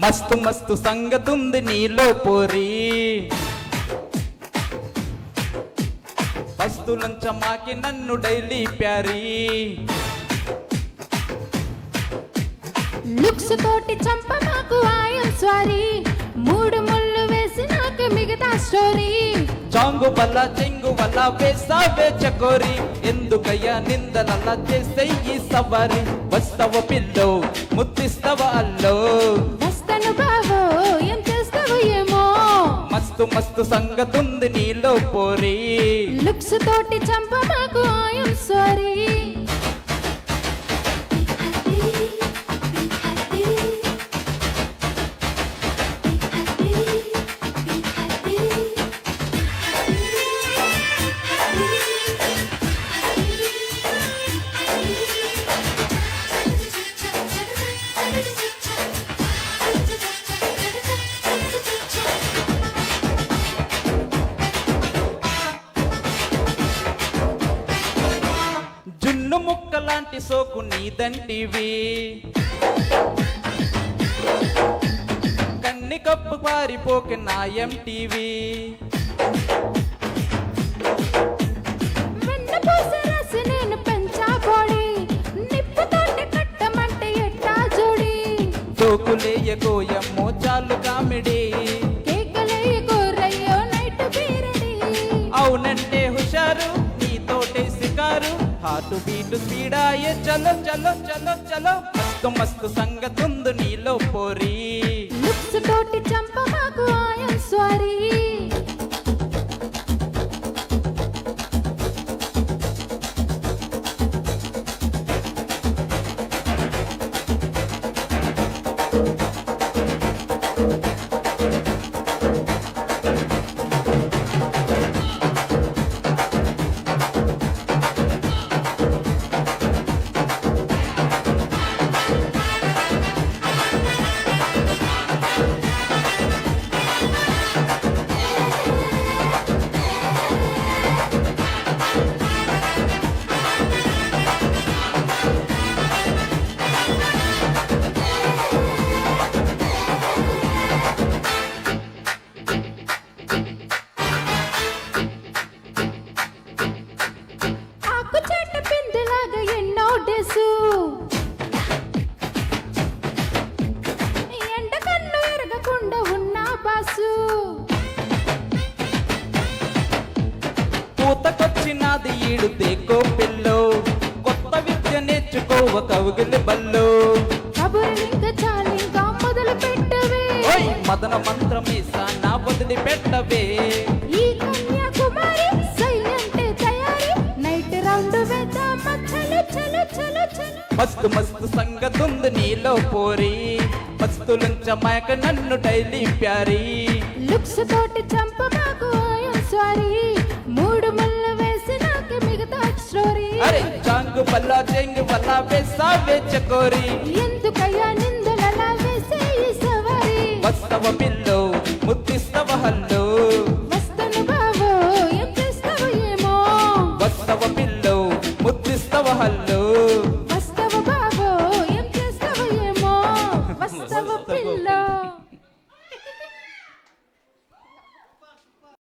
మస్తు మస్తు సంగతుంది నీలో పోరి వస్తులంచ మాకి నన్ను డైలీ ప్యారీ లుక్స్ తోటి చంప మాకు ఐఎమ్ సారీ మూడు ముళ్ళు వేసి నాకు మిగతా స్టోరీ చాంగు వల్ల చెంగు వల్ల వేసావే చకోరి ఎందుకయ్యా నిందనల్లా చేస్తే ఈ సవారి వస్తవ పిల్లో ముద్దిస్తవ అల్లో వస్తను బావో ఏం చేస్తావు ఏమో మస్తు మస్తు సంగతుంది నీలో పోరి లుక్స్ తోటి చంప మాకు ఐఎమ్ సారీ జున్ను ముక్కలాంటి సోకు నీదంటివి కన్ని కప్పు పారిపోక నాయం టీవీ వెన్నపూస రాసి నేను పెంచా బాడీ నిప్పుతోటి కట్టమంటే ఎట్టా జోడి సోకులేయకోయమ్మో చాలు కామెడీ కేకలయ్య గోరయ్యో నైట్ బీరడి అవునంటే హుషారు నీతోటే సికారు హార్ట్ బీట్ స్పీడాయే చలో చలో చలో చలో మస్తు మస్తు సంగతుంది నీలో పోరి లుక్స్ తోటి చంప మాకు ఐఎమ్ సారీ ఆకు చెట్టు పిందెలాగా ఎన్నో డేసు ఎండ కన్ను ఎరగకుండా ఉన్న బాసు పూతకొచ్చినది ఈడు దేకో పిల్లో కొత్త విద్య నేర్చుకోవ కవుగిలి బల్లో కబుర్లింక చాలింకా మొదలు పెట్టవే ఓయ్ మదన మంత్రమేసా నా వదిలి పెట్టవే ఈ కన్యాకుమారి సైలెంట్ తయారీ నైట్ రౌండ్ వేద్దామా చలో చలో చలో చలో మస్తు మస్తు సంగతుంది నీలో పోరి మస్తులుంచ మాయక నన్ను డైలీ ప్యారీ లుక్స్ తోటి చంప మాకు ఐఎమ్ సారీ మూడు ముళ్ళు వేసి నాకు మిగతా స్టోరీ అరే చాంగు బల్లా చెంగు వల్ల వేసావే చకోరి ఎందుకయ్యా నిందలలా వేసే ఈ సవారీ వస్తవ పిల్ల